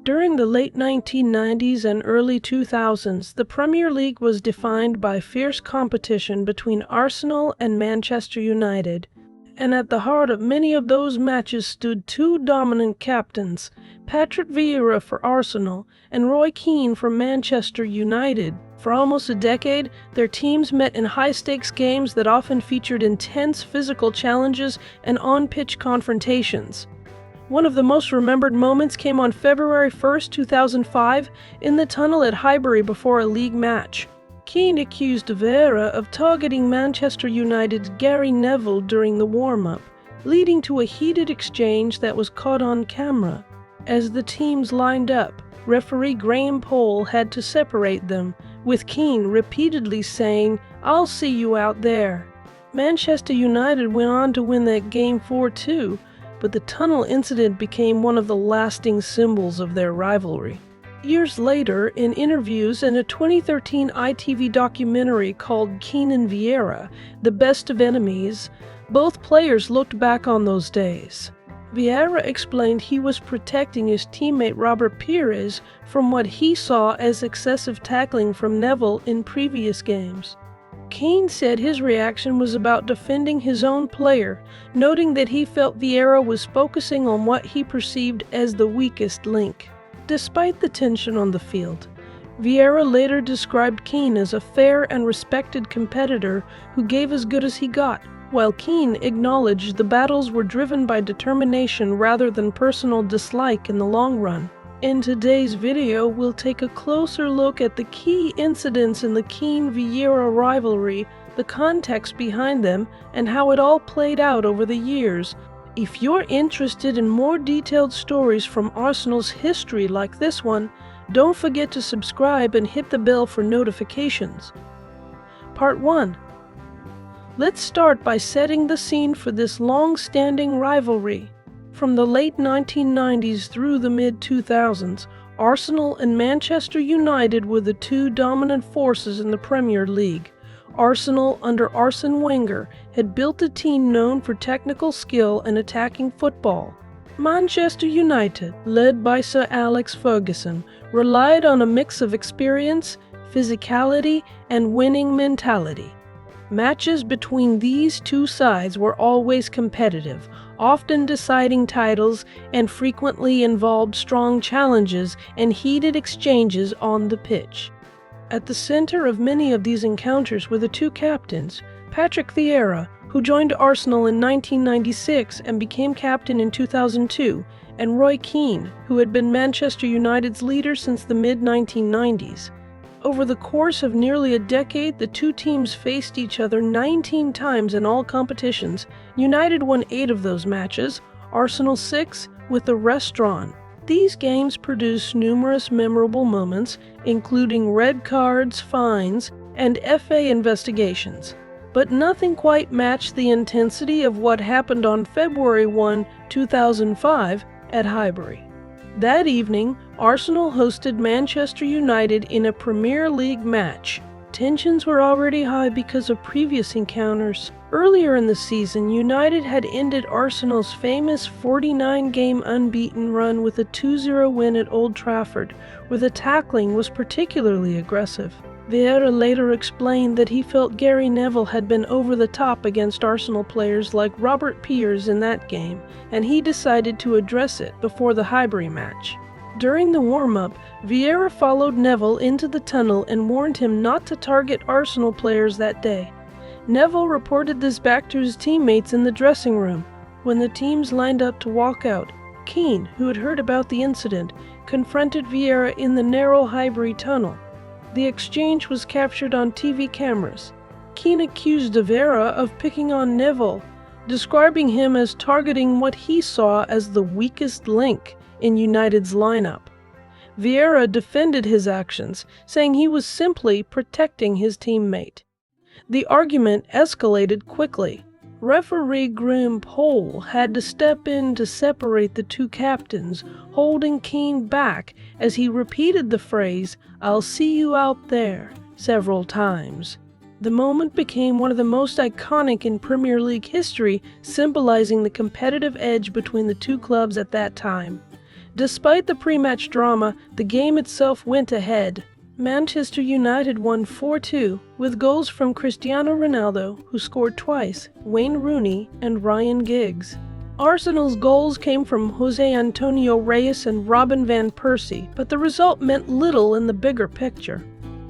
During the late 1990s and early 2000s, the Premier League was defined by fierce competition between Arsenal and Manchester United. And at the heart of many of those matches stood two dominant captains, Patrick Vieira for Arsenal and Roy Keane for Manchester United. For almost a decade, their teams met in high-stakes games that often featured intense physical challenges and on-pitch confrontations. One of the most remembered moments came on February 1, 2005, in the tunnel at Highbury before a league match. Keane accused Vieira of targeting Manchester United's Gary Neville during the warm-up, leading to a heated exchange that was caught on camera. As the teams lined up, referee Graham Poll had to separate them, with Keane repeatedly saying, "I'll see you out there." Manchester United went on to win that game 4-2, but the tunnel incident became one of the lasting symbols of their rivalry. Years later, in interviews and a 2013 ITV documentary called Keane and Vieira, The Best of Enemies, both players looked back on those days. Vieira explained he was protecting his teammate Robert Pires from what he saw as excessive tackling from Neville in previous games. Keane said his reaction was about defending his own player, noting that he felt Vieira was focusing on what he perceived as the weakest link. Despite the tension on the field, Vieira later described Keane as a fair and respected competitor who gave as good as he got, while Keane acknowledged the battles were driven by determination rather than personal dislike in the long run. In today's video, we'll take a closer look at the key incidents in the Keane-Vieira rivalry, the context behind them, and how it all played out over the years. If you're interested in more detailed stories from Arsenal's history like this one, don't forget to subscribe and hit the bell for notifications. Part 1. Let's start by setting the scene for this long-standing rivalry. From the late 1990s through the mid-2000s, Arsenal and Manchester United were the two dominant forces in the Premier League. Arsenal, under Arsene Wenger, had built a team known for technical skill and attacking football. Manchester United, led by Sir Alex Ferguson, relied on a mix of experience, physicality, and winning mentality. Matches between these two sides were always competitive, often deciding titles, and frequently involved strong challenges and heated exchanges on the pitch. At the center of many of these encounters were the two captains, Patrick Vieira, who joined Arsenal in 1996 and became captain in 2002, and Roy Keane, who had been Manchester United's leader since the mid-1990s. Over the course of nearly a decade, the two teams faced each other 19 times in all competitions. United won 8 of those matches, Arsenal 6, with the rest drawn. These games produced numerous memorable moments, including red cards, fines, and FA investigations. But nothing quite matched the intensity of what happened on February 1, 2005, at Highbury. That evening, Arsenal hosted Manchester United in a Premier League match. Tensions were already high because of previous encounters. Earlier in the season, United had ended Arsenal's famous 49-game unbeaten run with a 2-0 win at Old Trafford, where the tackling was particularly aggressive. Vieira later explained that he felt Gary Neville had been over the top against Arsenal players like Robert Pires in that game, and he decided to address it before the Highbury match. During the warm-up, Vieira followed Neville into the tunnel and warned him not to target Arsenal players that day. Neville reported this back to his teammates in the dressing room. When the teams lined up to walk out, Keane, who had heard about the incident, confronted Vieira in the narrow Highbury tunnel. The exchange was captured on TV cameras. Keane accused Vieira of picking on Neville, describing him as targeting what he saw as the weakest link in United's lineup. Vieira defended his actions, saying he was simply protecting his teammate. The argument escalated quickly. Referee Graham Poll had to step in to separate the two captains, holding Keane back as he repeated the phrase, "I'll see you out there," several times. The moment became one of the most iconic in Premier League history, symbolizing the competitive edge between the two clubs at that time. Despite the pre-match drama, the game itself went ahead. Manchester United won 4-2, with goals from Cristiano Ronaldo, who scored twice, Wayne Rooney, and Ryan Giggs. Arsenal's goals came from Jose Antonio Reyes and Robin van Persie, but the result meant little in the bigger picture.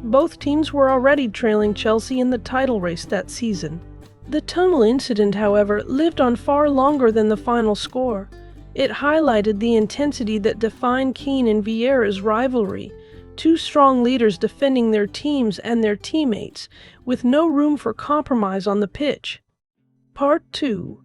Both teams were already trailing Chelsea in the title race that season. The tunnel incident, however, lived on far longer than the final score. It highlighted the intensity that defined Keane and Vieira's rivalry, two strong leaders defending their teams and their teammates, with no room for compromise on the pitch. Part 2.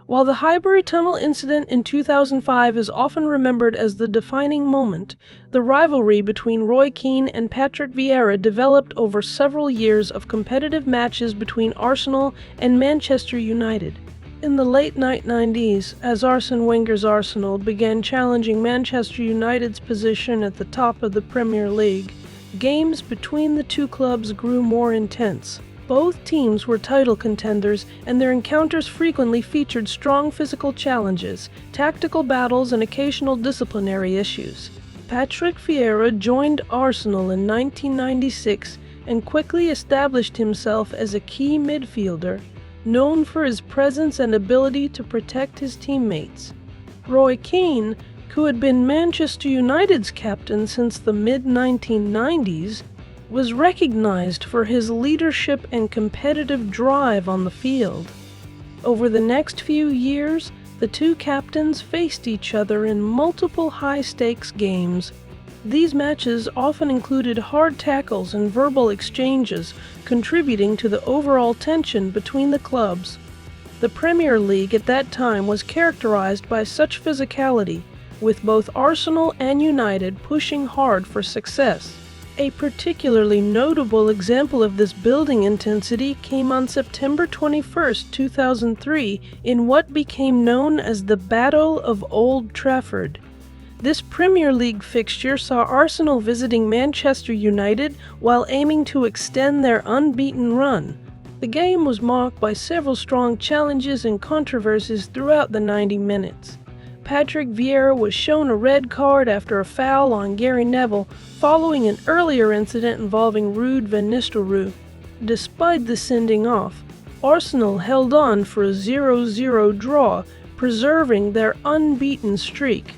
While the Highbury tunnel incident in 2005 is often remembered as the defining moment, the rivalry between Roy Keane and Patrick Vieira developed over several years of competitive matches between Arsenal and Manchester United. In the late 90s, as Arsene Wenger's Arsenal began challenging Manchester United's position at the top of the Premier League, games between the two clubs grew more intense. Both teams were title contenders, and their encounters frequently featured strong physical challenges, tactical battles, and occasional disciplinary issues. Patrick Vieira joined Arsenal in 1996 and quickly established himself as a key midfielder, known for his presence and ability to protect his teammates. Roy Keane, who had been Manchester United's captain since the mid-1990s, was recognized for his leadership and competitive drive on the field. Over the next few years, the two captains faced each other in multiple high-stakes games. These matches often included hard tackles and verbal exchanges, contributing to the overall tension between the clubs. The Premier League at that time was characterized by such physicality, with both Arsenal and United pushing hard for success. A particularly notable example of this building intensity came on September 21, 2003, in what became known as the Battle of Old Trafford. This Premier League fixture saw Arsenal visiting Manchester United while aiming to extend their unbeaten run. The game was marked by several strong challenges and controversies throughout the 90 minutes. Patrick Vieira was shown a red card after a foul on Gary Neville following an earlier incident involving Ruud van Nistelrooy. Despite the sending off, Arsenal held on for a 0-0 draw, preserving their unbeaten streak.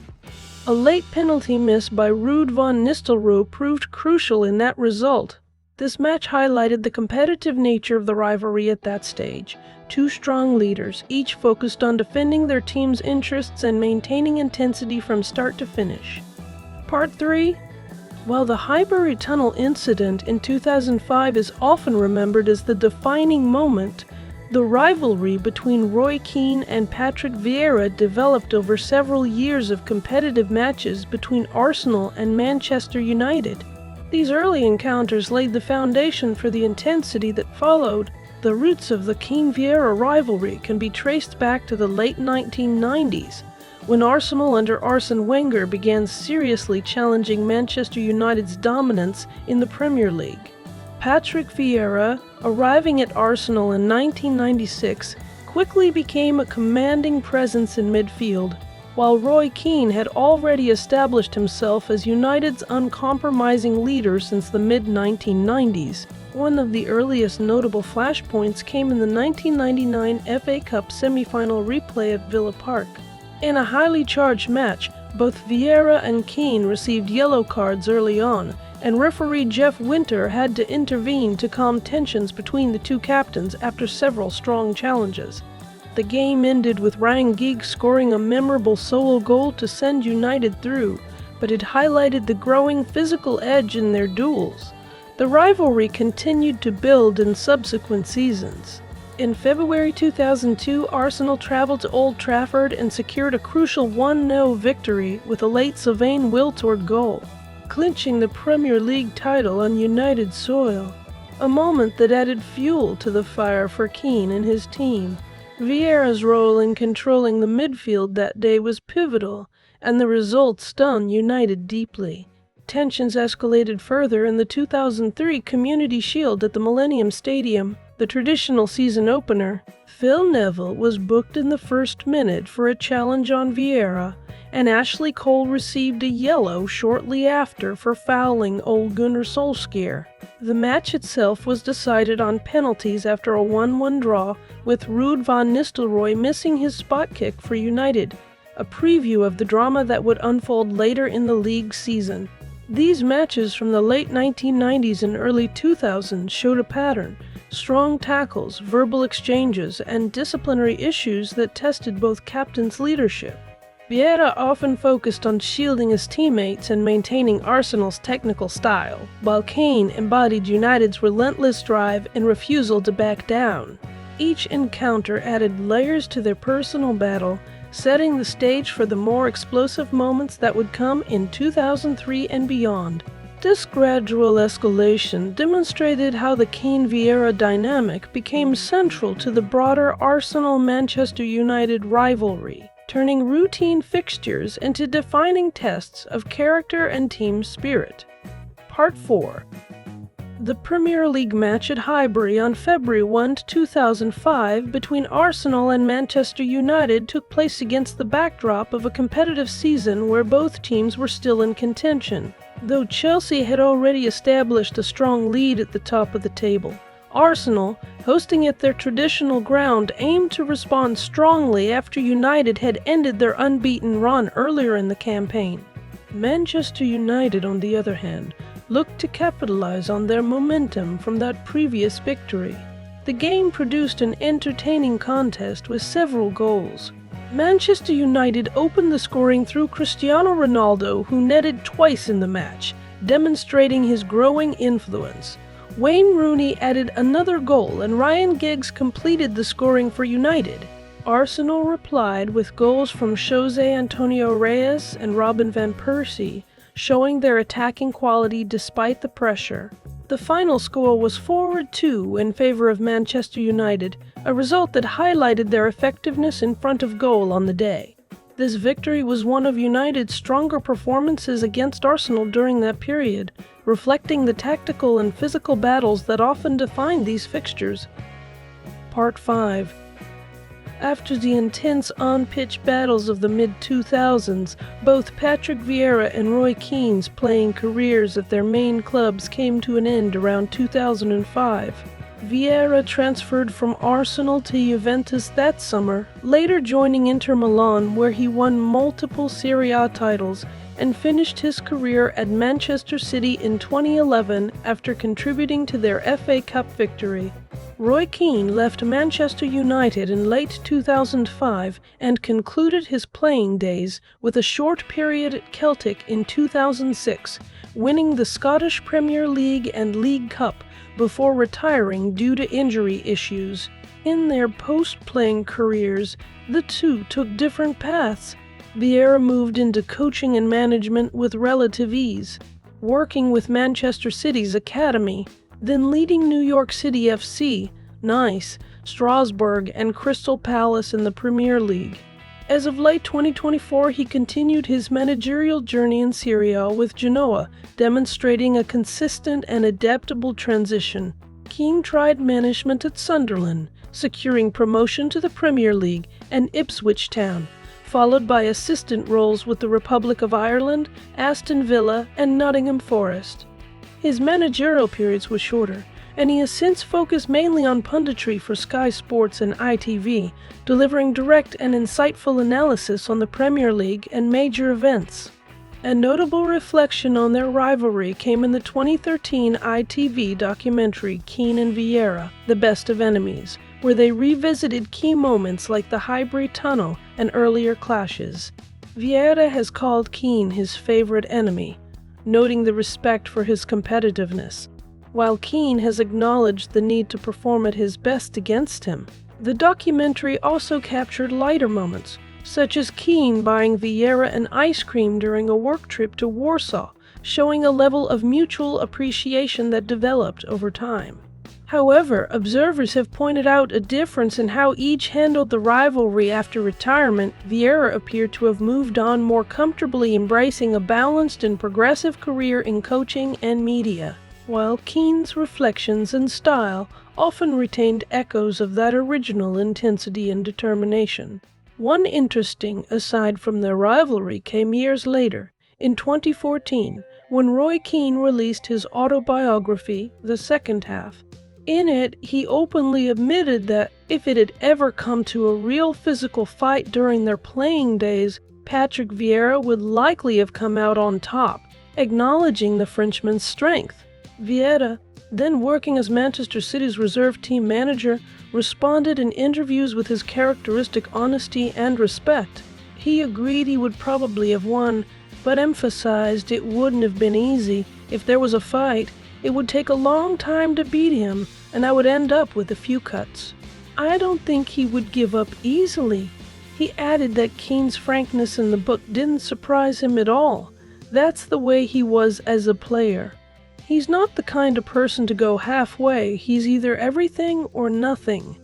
A late penalty miss by Ruud van Nistelrooy proved crucial in that result. This match highlighted the competitive nature of the rivalry at that stage. Two strong leaders, each focused on defending their team's interests and maintaining intensity from start to finish. Part 3. While the Highbury Tunnel incident in 2005 is often remembered as the defining moment, the rivalry between Roy Keane and Patrick Vieira developed over several years of competitive matches between Arsenal and Manchester United. These early encounters laid the foundation for the intensity that followed. The roots of the Keane-Vieira rivalry can be traced back to the late 1990s, when Arsenal under Arsene Wenger began seriously challenging Manchester United's dominance in the Premier League. Patrick Vieira, arriving at Arsenal in 1996, quickly became a commanding presence in midfield, while Roy Keane had already established himself as United's uncompromising leader since the mid-1990s. One of the earliest notable flashpoints came in the 1999 FA Cup semi-final replay at Villa Park. In a highly charged match, both Vieira and Keane received yellow cards early on, and referee Jeff Winter had to intervene to calm tensions between the two captains after several strong challenges. The game ended with Ryan Giggs scoring a memorable solo goal to send United through, but it highlighted the growing physical edge in their duels. The rivalry continued to build in subsequent seasons. In February 2002, Arsenal traveled to Old Trafford and secured a crucial 1-0 victory with a late Sylvain Wiltord goal, clinching the Premier League title on United soil, a moment that added fuel to the fire for Keane and his team. Vieira's role in controlling the midfield that day was pivotal, and the result stung United deeply. Tensions escalated further in the 2003 Community Shield at the Millennium Stadium, the traditional season opener, Phil Neville was booked in the first minute for a challenge on Vieira, and Ashley Cole received a yellow shortly after for fouling Ole Gunnar Solskjaer. The match itself was decided on penalties after a 1-1 draw, with Ruud van Nistelrooy missing his spot kick for United, a preview of the drama that would unfold later in the league season. These matches from the late 1990s and early 2000s showed a pattern: strong tackles, verbal exchanges, and disciplinary issues that tested both captains' leadership. Vieira often focused on shielding his teammates and maintaining Arsenal's technical style, while Keane embodied United's relentless drive and refusal to back down. Each encounter added layers to their personal battle, setting the stage for the more explosive moments that would come in 2003 and beyond. This gradual escalation demonstrated how the Keane-Vieira dynamic became central to the broader Arsenal-Manchester United rivalry, turning routine fixtures into defining tests of character and team spirit. Part 4. The Premier League match at Highbury on February 1, 2005 between Arsenal and Manchester United took place against the backdrop of a competitive season where both teams were still in contention. Though Chelsea had already established a strong lead at the top of the table, Arsenal, hosting at their traditional ground, aimed to respond strongly after United had ended their unbeaten run earlier in the campaign. Manchester United, on the other hand, looked to capitalize on their momentum from that previous victory. The game produced an entertaining contest with several goals. Manchester United opened the scoring through Cristiano Ronaldo, who netted twice in the match, demonstrating his growing influence. Wayne Rooney added another goal and Ryan Giggs completed the scoring for United. Arsenal replied with goals from Jose Antonio Reyes and Robin van Persie, showing their attacking quality despite the pressure. The final score was 4-2 in favor of Manchester United, a result that highlighted their effectiveness in front of goal on the day. This victory was one of United's stronger performances against Arsenal during that period, reflecting the tactical and physical battles that often define these fixtures. Part 5. After the intense on-pitch battles of the mid-2000s, both Patrick Vieira and Roy Keane's playing careers at their main clubs came to an end around 2005. Vieira transferred from Arsenal to Juventus that summer, later joining Inter Milan, where he won multiple Serie A titles, and finished his career at Manchester City in 2011 after contributing to their FA Cup victory. Roy Keane left Manchester United in late 2005 and concluded his playing days with a short period at Celtic in 2006, winning the Scottish Premier League and League Cup before retiring due to injury issues. In their post-playing careers, the two took different paths. Vieira moved into coaching and management with relative ease, working with Manchester City's academy, then leading New York City FC, Nice, Strasbourg, and Crystal Palace in the Premier League. As of late 2024, he continued his managerial journey in Serie A with Genoa, demonstrating a consistent and adaptable transition. Keane tried management at Sunderland, securing promotion to the Premier League, and Ipswich Town, followed by assistant roles with the Republic of Ireland, Aston Villa, and Nottingham Forest. His managerial periods were shorter, and he has since focused mainly on punditry for Sky Sports and ITV, delivering direct and insightful analysis on the Premier League and major events. A notable reflection on their rivalry came in the 2013 ITV documentary Keane and Vieira, The Best of Enemies, where they revisited key moments like the Highbury Tunnel and earlier clashes. Vieira has called Keane his favorite enemy, noting the respect for his competitiveness, while Keane has acknowledged the need to perform at his best against him. The documentary also captured lighter moments, such as Keane buying Vieira an ice cream during a work trip to Warsaw, showing a level of mutual appreciation that developed over time. However, observers have pointed out a difference in how each handled the rivalry after retirement. Vieira appeared to have moved on, more comfortably embracing a balanced and progressive career in coaching and media. while Keane's reflections and style often retained echoes of that original intensity and determination. One interesting aside from their rivalry came years later, in 2014, when Roy Keane released his autobiography, The Second Half. In it, he openly admitted that if it had ever come to a real physical fight during their playing days, Patrick Vieira would likely have come out on top, acknowledging the Frenchman's strength. Vieira, then working as Manchester City's reserve team manager, responded in interviews with his characteristic honesty and respect. He agreed he would probably have won, but emphasized it wouldn't have been easy. If there was a fight, it would take a long time to beat him, and I would end up with a few cuts. I don't think he would give up easily. He added that Keane's frankness in the book didn't surprise him at all. That's the way he was as a player. He's not the kind of person to go halfway. He's either everything or nothing.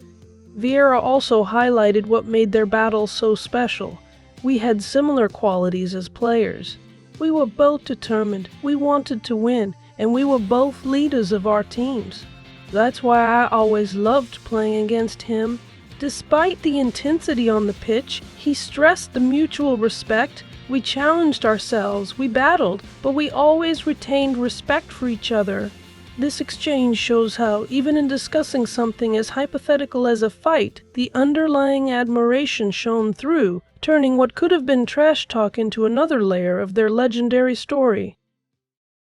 Vieira also highlighted what made their battle so special. We had similar qualities as players. We were both determined, we wanted to win, and we were both leaders of our teams. That's why I always loved playing against him. Despite the intensity on the pitch, he stressed the mutual respect. We challenged ourselves, we battled, but we always retained respect for each other. This exchange shows how, even in discussing something as hypothetical as a fight, the underlying admiration shone through, turning what could have been trash talk into another layer of their legendary story.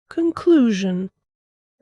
Conclusion.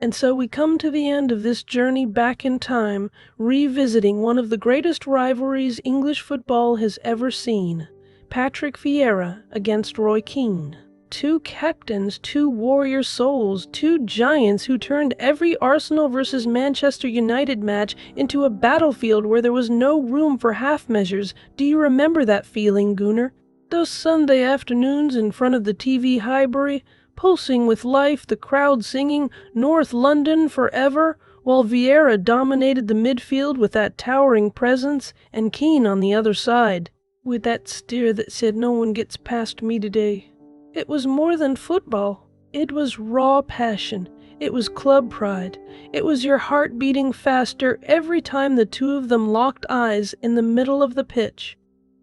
And so we come to the end of this journey back in time, revisiting one of the greatest rivalries English football has ever seen. Patrick Vieira against Roy Keane. Two captains, two warrior souls, two giants who turned every Arsenal versus Manchester United match into a battlefield where there was no room for half measures. Do you remember that feeling, Gunnar? Those Sunday afternoons in front of the TV Highbury, pulsing with life, the crowd singing "North London Forever," while Vieira dominated the midfield with that towering presence, and Keane on the other side, with that stare that said, "No one gets past me today." It was more than football. It was raw passion. It was club pride. It was your heart beating faster every time the two of them locked eyes in the middle of the pitch.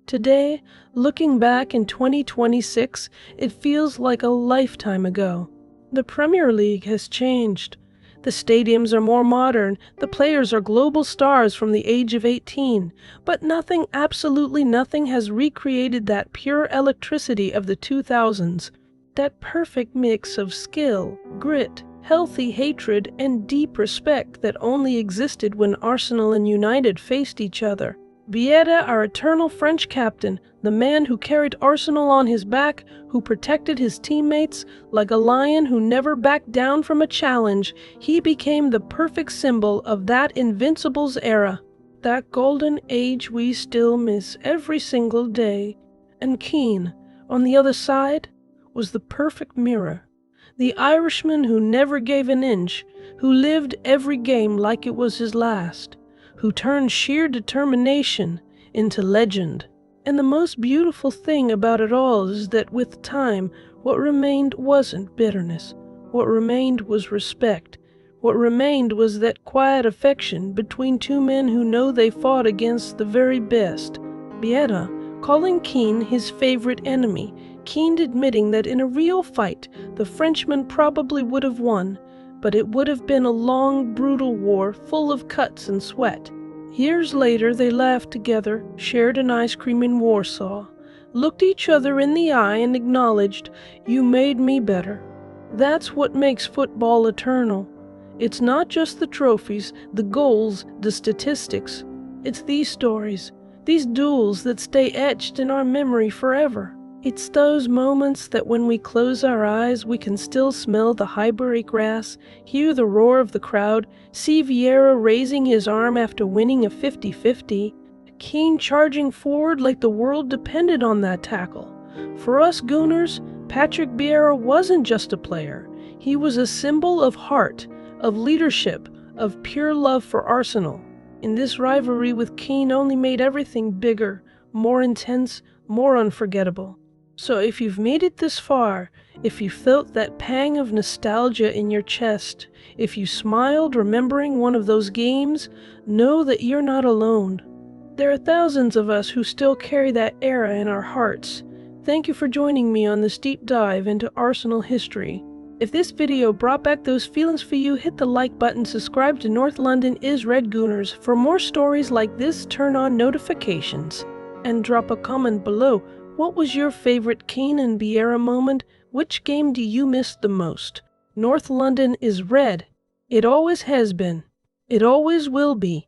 Today, looking back in 2026, it feels like a lifetime ago. The Premier League has changed. The stadiums are more modern, the players are global stars from the age of 18, but nothing, absolutely nothing, has recreated that pure electricity of the 2000s, that perfect mix of skill, grit, healthy hatred, and deep respect that only existed when Arsenal and United faced each other. Vieira, our eternal French captain, the man who carried Arsenal on his back, who protected his teammates, like a lion who never backed down from a challenge, he became the perfect symbol of that Invincibles era, that golden age we still miss every single day. And Keane, on the other side, was the perfect mirror, the Irishman who never gave an inch, who lived every game like it was his last, who turned sheer determination into legend. And the most beautiful thing about it all is that with time, what remained wasn't bitterness. What remained was respect. What remained was that quiet affection between two men who know they fought against the very best. Vieira calling Keane his favorite enemy, Keane admitting that in a real fight, the Frenchman probably would have won, but it would have been a long, brutal war full of cuts and sweat. Years later, they laughed together, shared an ice cream in Warsaw, looked each other in the eye and acknowledged, "You made me better." That's what makes football eternal. It's not just the trophies, the goals, the statistics. It's these stories, these duels that stay etched in our memory forever. It's those moments that when we close our eyes, we can still smell the Highbury grass, hear the roar of the crowd, see Vieira raising his arm after winning a 50-50, Keane charging forward like the world depended on that tackle. For us Gooners, Patrick Vieira wasn't just a player. He was a symbol of heart, of leadership, of pure love for Arsenal. And this rivalry with Keane only made everything bigger, more intense, more unforgettable. So if you've made it this far, if you felt that pang of nostalgia in your chest, if you smiled remembering one of those games, know that you're not alone. There are thousands of us who still carry that era in our hearts. Thank you for joining me on this deep dive into Arsenal history. If this video brought back those feelings for you, hit the like button, subscribe to North London is Red Gooners. For more stories like this, turn on notifications. And drop a comment below. What was your favorite Keane and Vieira moment? Which game do you miss the most? North London is red. It always has been. It always will be.